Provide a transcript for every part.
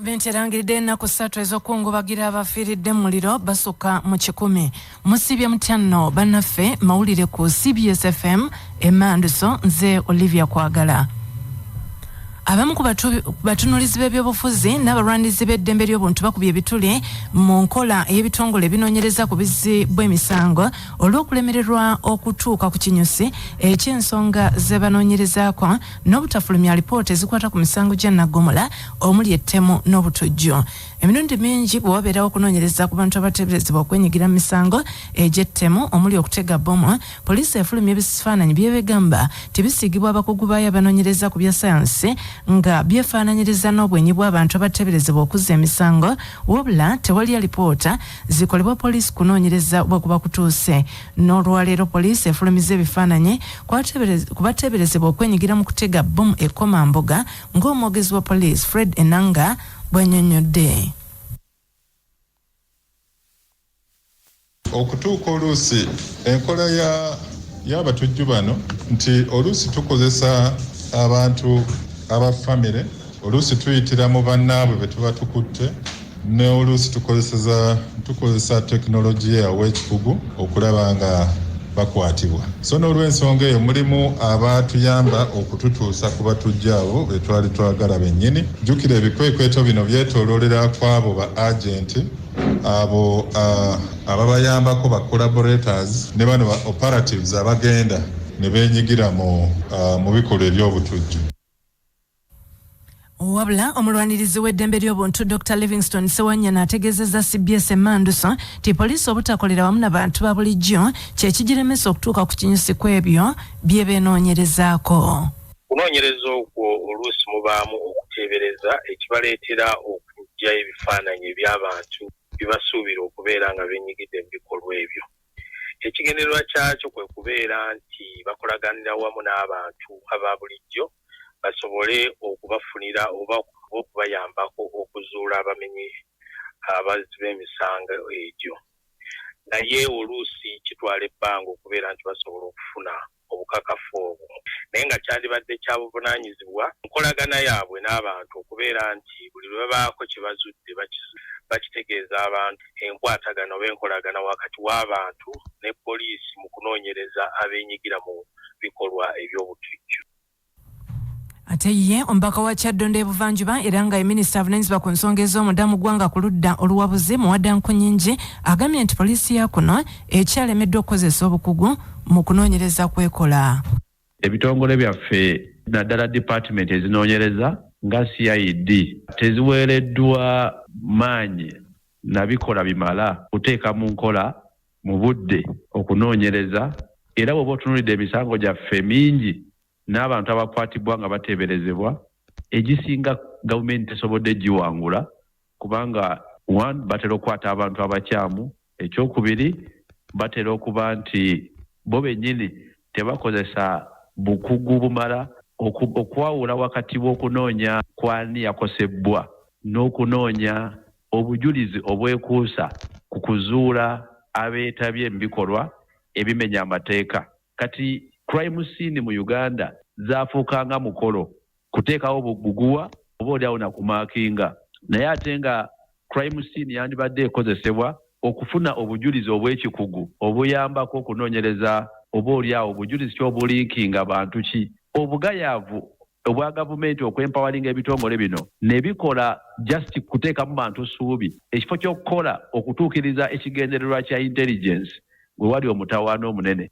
Gavumenti Erangirideyo Enaku 3 Ezokungubagira Abafiridde Muliro Basuka mu 10. Musibye mutyanno bannaffe mawulire ku CBS FM Emmanduso nze Olivia Kwagala. Abamu ku batunuulizi b'ebyobufuzi n'abalwanirizi b'eddembe ly'obuntu bakubye ebituli mu nkola ey'ebitongole ebinoonyereza ku bizzi bw'emisango olw'okulemererwa okutuuka ku kinyusi eky'ensonga ze banoonyerezaako n'obutafulumya alipoota ezikwata ku misango gya naggomola omuli ettemu n'obutujju. Emirundi mingi bwe wabeerawo okunoonyereza ku bantu abateeberezebwa okwenyigira mu misango egy'ettemu omuli okutega bbomu, poliisi efulumya ebifaananyi by'ebigamba tebisiigibwa abakugu baayo abanoonyereza ku bya sayansi nga byefaananyiriza n'obwenyi bw'abantu abateeberezebwa okuzza emisango, wabula tewali alipoota zikolebwa poliisi kunoonyereza bwe kuba kutuuse. N'olwaleero poliisi efulumiza ebifaananyi ku bateeberezebwa okwenyigira mu kutega bbomu e Komamboga ng'omwogezi wa poliisi Fred Enanga bw'annyonnyodde. Okutuuka oluusi enkola y'abatujju bano nti oluusi tukozesa abantu aba famire, oluusi tuyitira mu bannaabwe be tuba tukutte, ne oluusi tukozesa tekinologiya ow'ekikugu okulaba nga bakwatibwa. So n'olw'ensonga eyo mulimu abatuyamba okututuusa ku batujja abo be twali twagala bennyini. Jjukira ebikwekweto bino byetooloolera kw'abo ba agenti abo ababayambako ba collaborators ne bano ba operatives abagenda ne beenyigira mu bikolwa eby'obutujju. Wabula omulwanirizi w'eddembe ly'obuntu Dr. Livingstone Sewanyana ategeezezza CBS Emmanduso nti poliisi obutakolera wamu n'abantu ba bulijjo kye kigiremesa okutuuka ku kinyusi kw'ebyo bye beenoonyerezaako. Kunoonyereza okwo oluusi mubaamu okuteebereza ekibaleetera okujja ebifaananyi eby'abantu bibasuubira okubeera nga beenyigidde mu bikolwa ebyo. Ekigendererwa kyakyo kwe kubeera nti bakolaganira wamu n'abantu aba bulijjo basobole okubafunira oba okubayambako okuzuula abamenyi abazzi b'emisango egyo. Naye oluusi kitwala ebbanga okubeera nti basobola okufuna obukakafu obwo. Naye nga kyandibadde kya buvunaanyizibwa nkolagana yaabwe n'abantu okubeera nti buli lwe babaako kye bazudde bakitegeeza abantu, enkwatagana oba enkolagana wakati w'abantu ne poliisi mu kunoonyereza abeenyigira mu bikolwa eby'obutujju. Ate ye omubaka wa Kyaddondo ebuvanjuba era nga ye minisita avunaanyizibwa ku nsonga ez'omudamu ggwanga ku ludda oluwabuzi Muwaddanku Nnyingi agambye nti poliisi ya kuno ekyalemeddwa okukozesa obukugu mu kunoonyereza kwekola. Ebitongole byaffe naddala department ezinoonyereza nga CID teziweereddwa maanyi na bikola bimala kuteeka mu nkola mu budde okunoonyereza, era bw'oba otunuulidde emisango gyaffe mingi n'abantu abakwatibwa nga bateeberezebwa egisinga gavumenti tesobodde giwangula kubanga batera okukwata abantu abakyamu, ekyokubiri batera okuba nti bo bennyini tebakozesa bukugu bumala okwawula wakati w'okunoonya kwani yakosebwa n'okunoonya obujulizi obwekuusa ku kuzuula abeetabye mu bikolwa ebimenya amateeka. Kati crime scene mu Uganda zaafuukanga mukolo kuteekawo buguwa oba oliawo nakumaakinga, naye ate nga crime scene yandibadde ekozesebwa okufuna obujulizi obw'ekikugu obuyambako okunoonyereza oba oliawo obujulizi ky'obulinkinga abantu ki. Obugayaavu obwa gavumenti okwempawalinga ebitongole bino ne bikola just kuteekamu bantu ssuubi ekifo ky'okukola okutuukiriza ekigendererwa kya intelligence we wali omutawaana omunene.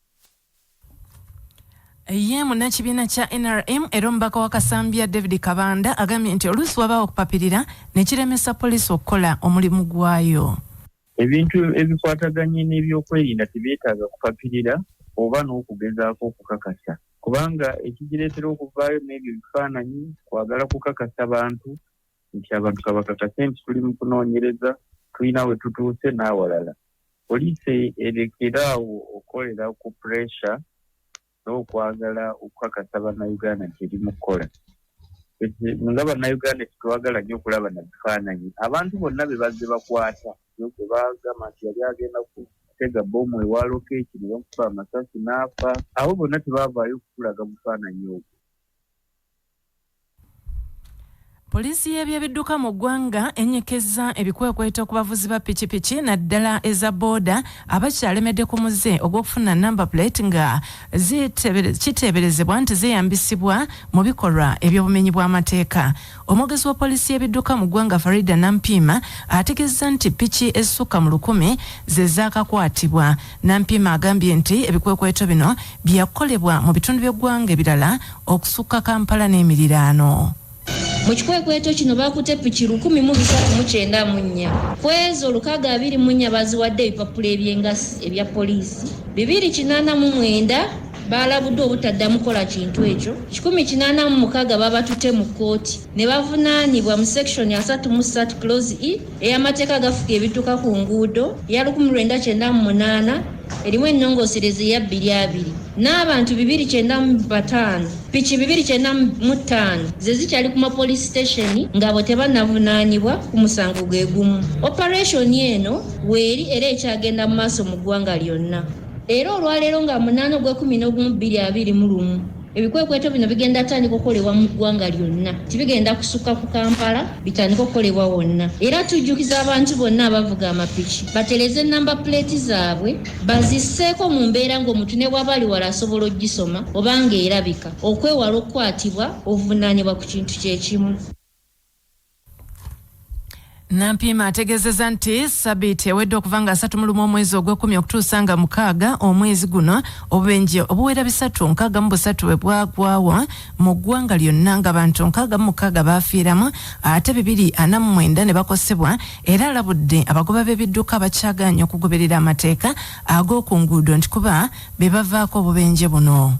Ye munnakibiina kya NRM era omubaka wa Kasambya David Kabanda agambye nti oluusi wabaawo okupapirira ne kiremesa poliisi okukola omulimu gwayo. Ebintu ebikwataganye n'ebyokwerinda tebyetaaga kupapirira oba n'okugezaako okukakasa, kubanga ekigireetera okuvaayo n'ebyo bifaananyi kwagala kukakasa bantu nti abantu kabakakase nti tuli mu kunoonyereza, tulina we tutuuse n'awalala. Poliisi erekeraawo okolera ku pressure n'okwagala okukakasa bannayuganda nti eri mu kukola. Nga bannayuganda tetwagala nnyo okulaba na bifaananyi. Abantu bonna be bazze bakwata gwe baagamba nti yali agenda kutega bbomu ewa lokeeti ne bamukuba amasasi n'afa, abo bonna tebaavaayo okutulaga bufaananyi obwo. Polisi y'ebyebidduka mu ggwanga enyekeza ebikwekweto ku bavuzi ba pikipiki naddala eza booda abakyalemedde ku muze ogw'okufuna number plate nga kiteeberezebwa nti zeeyambisibwa mu bikolwa eby'obumenyi bw'amateeka. Omwogezi wa polisi y'ebidduka mu ggwanga Farida Nampiima ategeeza nti piki ezisukka mu 1,000 ze zaakakwatibwa. Nampiima agambye nti ebikwekweto bino byakolebwa mu bitundu by'eggwanga ebirala okusukka Kampala n'emiriraano. Mu kikwekweto kino baakute piki 1,394 kwezo 624 baziwadde ebipapula eby'engassi ebya poliisi 289 baalabudde obutaddamu kola kintu ekyo 186 babatute mu kkooti ne bavunaanibwa mu section ya 33 clause E ey'amateeka agafuga ebidduka ku nguudo ya 1998 erimu ennongoosereza eya 22 n'abantu 295 piki 295 ze zikyali ku mapolisi station ng'abo tebannavunaanibwa ku musango gwe gumu. Operation eno weeri era ekyagenda mu maaso mu ggwanga lyonna. Era olwaleero nga 8/11/2021 ebikwekweto bino bigenda tandika okukolebwa mu ggwanga lyonna, tibigenda kusukka ku Kampala, bitandika okukolebwa wonna. Era tujjukiza abantu bonna abavuga amapiki batereze namba plate zaabwe bazisseeko mu mbeera ng'omuntu ne bw'aba ali wala asobola ogisoma oba ng'erabika okwewala okukwatibwa obuvunaanibwa ku kintu kyekimu. Nampiima ategeezezza nti Sabiti ewedde okuva nga 31 omwezi ogw'ekumi okutuusa nga 6 omwezi guno obubenje obuwera 363 bwe bwagwawo mu ggwanga lyonna ng'abantu 66 baafiiramu ate 249 ne bakosebwa era alabudde abagoba b'ebidduka bakyagaanye okugoberera amateeka ag'oku nguudo nti kuba be bavaako obubenje buno.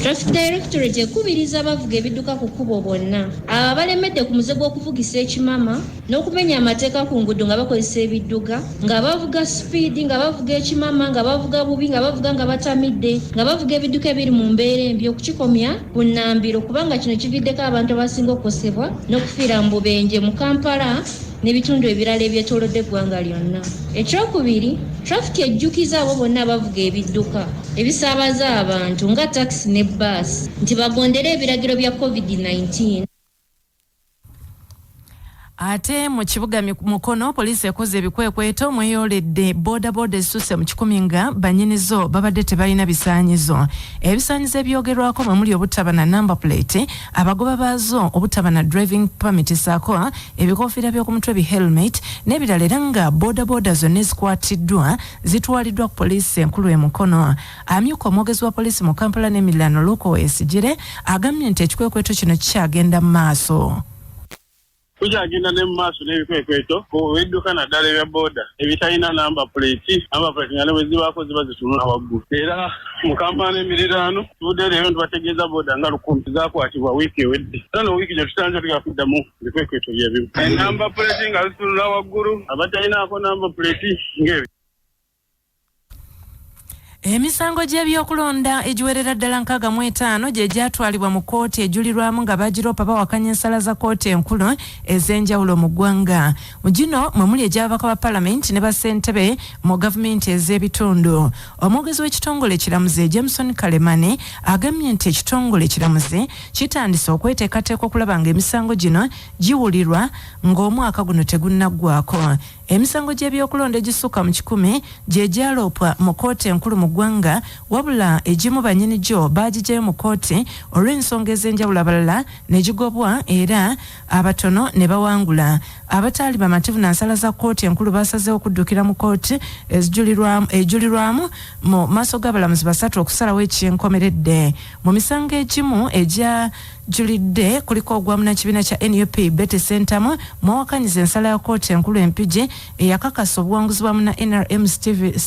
Traffic Directorate ekubiriza abavuga ebidduka ku kkubo bonna abalemedde ku muze gw'okuvugisa ekimama n'okumenya amateeka ku nguudo nga bakozesa ebidduka nga bavuga speed nga bavuga ekimama nga bavuga bubi nga bavuga nga batamidde nga bavuga ebidduka ebiri mu mbeera embi okukikomya ku nnambiro kubanga kino kividdeko abantu abasinga okukosebwa n'okufiira mu bubenje mu Kampala n'ebitundu ebirala ebyetoolodde eggwanga lyonna. Ekyokubiri, traffic ejjukiza abo bonna abavuga ebidduka ebisaabaza abantu nga taxi ne bus nti bagondere ebiragiro bya COVID-19. Ate mu kibuga Mukono poliisi ekoze ebikwekweto mweyooledde bodaboda ezisusse mu 10 nga bannyinizo babadde tebalina bisaanyizo. Ebisaanyizo ebyogerwako mwe muli obutaba na number plate, abagoba baazo obutaba na driving permit saako ebikofiira by'oku mutwe bi helmet n'ebirala era nga bodaboda zonna ezikwatiddwa zitwaliddwa ku poliisi enkulu e Mukono. Amyuka omwogezi wa poliisi mu Kampala n'emiriraano Luko Esigire agambye nti ekikwekweto kino kikyagenda mu maaso. Kukyagenda ne mu maaso n'ebikwekweto ebidduka naddala ebya booda ebitalina namba plate nga ne bwe zibaako ziba zitunula waggulu. Era mu Kampala n'emiriraano tuvudde leero ntibategeeza booda nga 10 zaakwatibwa wiiki ewedde. Era wiiki gye tutandika tugakuddamu ebikwekweto byebimu. Namba plate nga zitunula waggulu abatalinaako namba plate ng'ebyo. Emisango gy'ebyokulonda egiwerera ddala 65 gye gyatwalibwa mu kkooti ejulirwamu nga bagiropa bawakanya ensala za kkooti enkulu ez'enjawulo mu ggwanga. Mu gino mwe muli egy'ababaka ba palamenti ne bassentebe mu gavumenti ez'ebitundu. Omwogezi w'ekitongole kiramuze Jameson Kalemane agambye nti ekitongole kiramuze kitandise okweteekateeka okulaba nga emisango gino giwulirwa ng'omwaka guno tegunnaggwako. Emisango gy'ebyokulonda egisukka mu 10 gye gyaloopwa mu kkooti enkulu mu ggwanga wabula egimu bannyini gyo baagigyayo mu kkooti olw'ensonga ez'enjawulo abalala ne gigobwa era abatono ne bawangula. Abataali bamativu na nsala za kkooti enkulu baasazeewo okuddukira mu kkooti ejulirwamu mu maaso g'abalamuzi 3 okusalawo ekyenkomeredde. Mu misango egimu egya julidde kuliko ogwamu na kibiina kya NUP Betty Sentamu mwawakanyiza ensala ya kkooti enkulu empigi eyakakasa obuwanguzi bwamu na NRM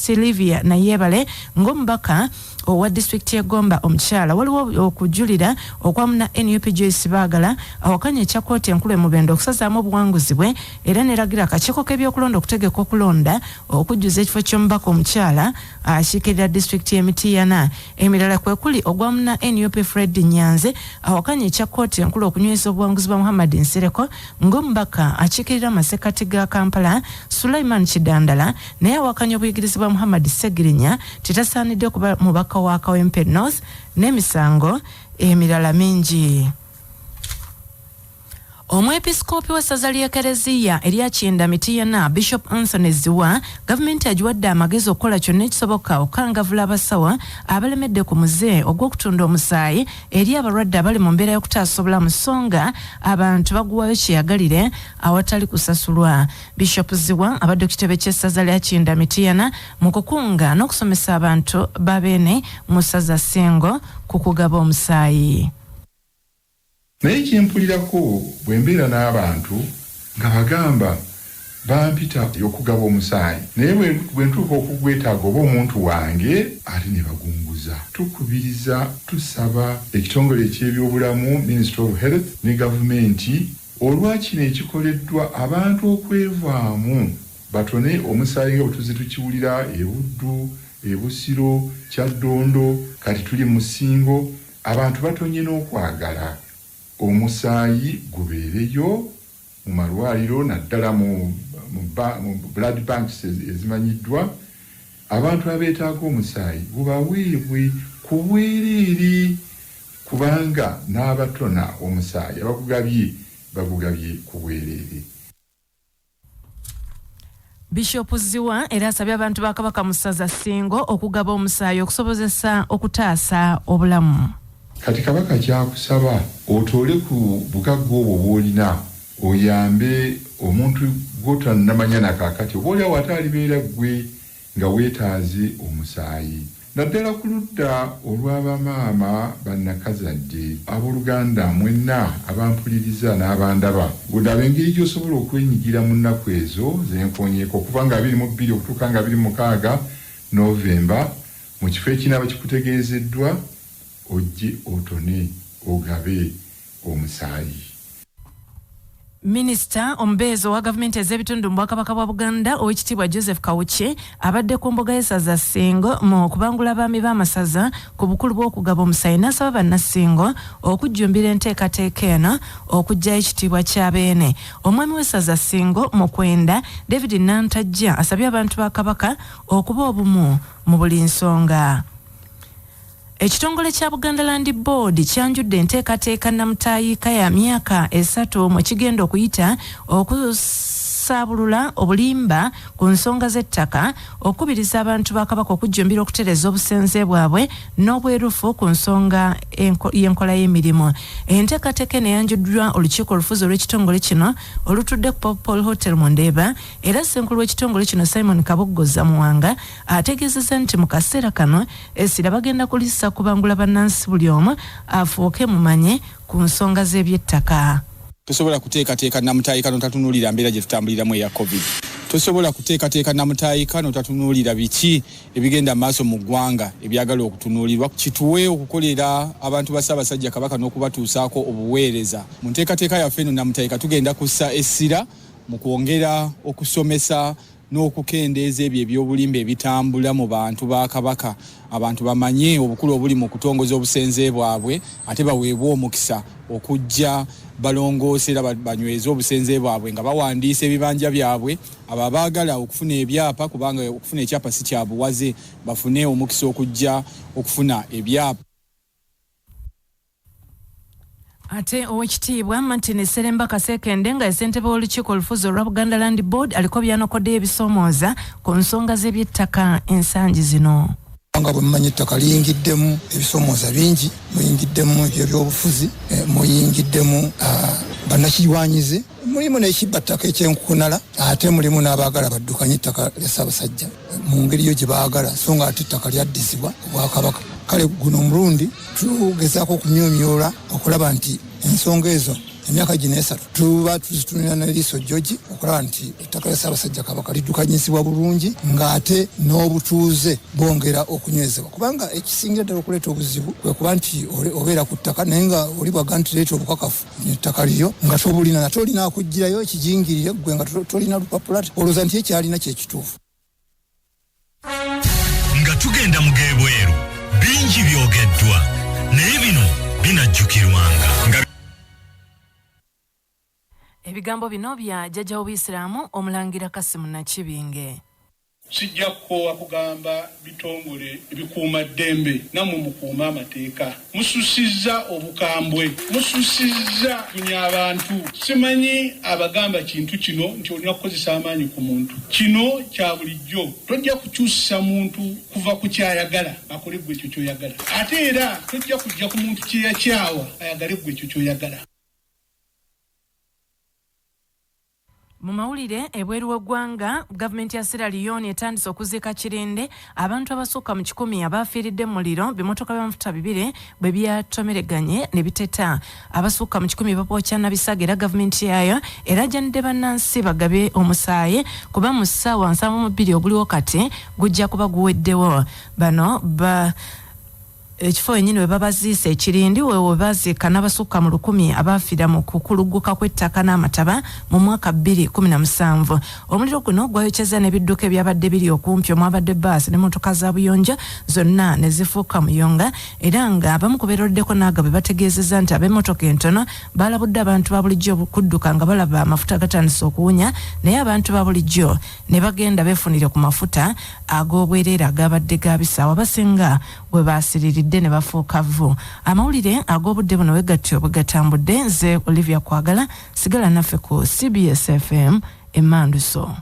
Olivia na Yebale ng'omubaka owa disitulikiti y'e Gomba omukyala. Waliwo okujulira okwamu na NUP Joyce Baagala awakanya ekya kkooti enkulu emubendo okusazaamu obuwanguzi bwe era n'eragira akakiiko k'ebyokulonda okutegeka okulonda okujjuza ekifo ky'omubaka omukyala akiikirira disitulikiti y'e Mityana. Emirala kwe kuli ogwamu na NUP Fred Nyanze awakanya ekya kkooti enkulu okunyweza obuwanguzi bwa Muhammad Nsereko ng'omubaka akiikirira amasekati ga Kampala Sulaiman Kidandala naye awakanya obuyigirizi bwa Muhammad Segirinya titasaanidde okuba mubaka wa Kawempe North n'emisango emirala mingi. Omwepiskopi wa ssaza ly'Ekereziya erya Kyenda Bishop Anthony Ziwa gavumenti agiwadde amagezi okukola kyonna ekisoboka okukangavula abasawo abalemedde ku muze ogw'okutunda omusaayi eri abalwadde abali mu mbeera y'okutaasa obulamu songa abantu baguwayo kyeyagalire awatali kusasulwa. Bishop Ziwa abadde ku kitebe ky'essaza lya Kyenda mu kukunga n'okusomesa abantu babeene mu ssaza Ssingo ku kugaba omusaayi. Naye kyempulirako bwe mbeera n'abantu nga bagamba bampita okugaba omusaayi naye bwe ntuuka okugwetaaga oba omuntu wange ate ne bagunguza. Tukubiriza tusaba ekitongole eky'ebyobulamu Ministry of Health ne gavumenti olwakino ekikoleddwa abantu okwevaamu batone omusaayi nga bwe tukiwulira e Buddu, e Busiro, Kyaddondo, kati tuli mu Ssingo, abantu batonye n'okwagala omusaayi gubeereyo mu malwaliro naddala mu blood banks ezimanyiddwa. Abantu abeetaaga omusaayi gubaweebwe ku bwereere kubanga n'abatona omusaayi bagugabye ku bwereere. Bishop Ziwa era asabye abantu ba Kabaka mu ssaza Ssingo okugaba omusaayi okusobozesa okutaasa obulamu. Kati Kabaka kyakusaba otoole ku bugagga obwo bw'olina oyambe omuntu gw'otannamanya nakakati oba oli awo ate alibeera ggwe nga weetaaze omusaayi. Naddala ku ludda olw'abamaama bannakazadde abooluganda mwenna abampuliriza n'abandaba budabe engeri gy'osobola okwenyigira mu nnaku ezo zenkonyeeko okuva nga 22 okutuuka nga 26 Novemba mu kifo ekinaaba kikutegeezeddwa ojje otone ogabe omusaayi. Minisita omubeezi wa gavumenti ez'ebitundu mu Bwakabaka bwa Buganda Oweekitiibwa Joseph Kawuki abadde ku mbuga y'essaza Ssingo mu kubangula abaami b'amasaza ku bukulu bw'okugaba omusaayi n'asaba bannassingo okujjumbira enteekateeka eno okuggyayo ekitiibwa ky'abeene. Omwami w'essaza Ssingo mu Kwenda David Nantajja asabye abantu ba Kabaka okuba obumu mu buli nsonga. Ekitongole kya Buganda Land Board kyanjudde enteekateeka nnamutayiika ya myaka 3 mu kigenda okuyita okusaabulula obulimba ku nsonga z'ettaka okubiriza abantu ba Kabaka okujjumbira okutereza obusenze bwabwe n'obwerufu ku nsonga y'enkola y'emirimu. Enteekateeka eno yanjuddwa olukiiko olufuzi olw'ekitongole kino olutudde ku Paul Hotel mu Ndeeba era ssenkulu w'ekitongole kino Simon Kaboggoza Muwanga ategeezezza nti mu kaseera kano essira bagenda kulissa kubangula bannansi buli omu afuuke mumanye ku nsonga z'ebyettaka. Tosobola kuteekateeka nnamutayiika n'otatunuulira mbeera gye tutambuliramu eya COVID. Tosobola kuteekateeka nnamutayiika n'otatunuulira biki ebigenda maaso mu ggwanga ebyagala okutunuulirwa. Kituwe okukolera abantu ba Ssaabasajja Kabaka n'okubatuusaako obuweereza. Mu nteekateeka yaffe eno nnamutayiika tugenda kussa essira mu kwongera okusomesa n'okukendeeza ebyo ebyobulimba ebitambula mu bantu ba Kabaka. Abantu bamanye obukulu obuli mu kutongoza obusenze bwabwe ate baweebwa omukisa okujja balongoosera banyweza obusenze bwabwe nga bawandiisa ebibanja byabwe. Abo abaagala okufuna ebyapa kubanga okufuna ekyapa si kya buwaze bafune omukisa okujja okufuna ebyapa. Ate Oweekitiibwa Martin Seremba Kasekende nga ssentebe w'olukiiko olufuzi olwa Buganda Land Board aliko byanokodde ebisoomooza ku nsonga z'ebyettaka ensangi zino. Nga bwe mumanyi ettaka liyingiddemu ebisoomooza bingi, muyingiddemu ebyobufuzi, muyingiddemu bannakirwanyize, mulimu n'ekibbattaka ekyenkunala, ate mulimu n'abaagala baddukanye ettaka lya Ssaabasajja mu ngeri yo gye baagala so nga ate ettaka lyaddizibwa Obwakabaka. Kale guno omulundi tugezaako okumyomyola okulaba nti ensonga ezo emyaka gino 3 tuba tuzitunira n'eriiso jjogi okulaba nti ettaka lya Ssaabasajja Kabaka liddukanyizibwa bulungi ng'ate n'obutuuze bwongera okunywezebwa. Kubanga ekisingira ddala okuleeta obuzibu kwe kuba nti obeera ku ttaka naye nga oli bwaga nti leeta obukakafu ettaka lyo nga tobulina nate olina akuggirayo ekijingirire gwe nga tolina lupapula olowooza nti ekyalina kyekituufu. Nga tugenda mu geebweru bingi byogeddwa naye bino binajjukirwanga. Ebigambo bino bya jjajja w'Obuyisiraamu Omulangira Kasimu Nakibinge. sijjako akugamba bitongole ebikuuma ddembe namwe mukuuma amateeka mususizza obukambwe mususizza kunya abantu simanyi abagamba kintu kino nti olina kukozesa amaanyi ku muntu kino kya bulijjo tojja kukyusa muntu kuva ku kyayagala akole gwe ekyo kyoyagala ate era tojja kujja ku muntu kyeyakyawa ayagale gwe ekyo kyoyagala. Mu mawulire ebweru w'eggwanga gavumenti ya Sierra Leone etandise okuziika kirinde abantu abasukka mu 10 abafiiridde mu muliro bimotoka by'amafuta 2 bwe byatomereganye ne biteta abasukka mu 10 bapookya nabisaga era gavumenti yayo erajjanidde bannansi bagabe omusaayi kuba mu ssaawa 7 oguliwo kati gujja kuba guweddewo bano ekifo enyini we babaziise ekirindi we baziika n'abasukka mu 10 abafiira mu kukuluguka kw'ettaka n'amataba mu mwaka 2017. Omuliro guno gwayokyeza n'ebidduka ebyabadde biri okumpi omwabadde bbaasi n'emmotoka za buyonja zonna ne zifuuka muyonga era nga abamu ku beeroddeko n'aga bwe bategeezezza nti ab'emmotoka entono baalabudde abantu ba bulijjo okudduka nga balaba amafuta gatandise okuwunya naye abantu ba bulijjo ne bagenda beefunire ku mafuta ag'obwereere agabadde gabisaawa basinga bwe baasiriridde ne bafuuka vvu. Amawulire ag'obudde buno wegattyo bwe gatambudde nze Olivia Kwagala sigala naffe ku CBS FM Emmanduso.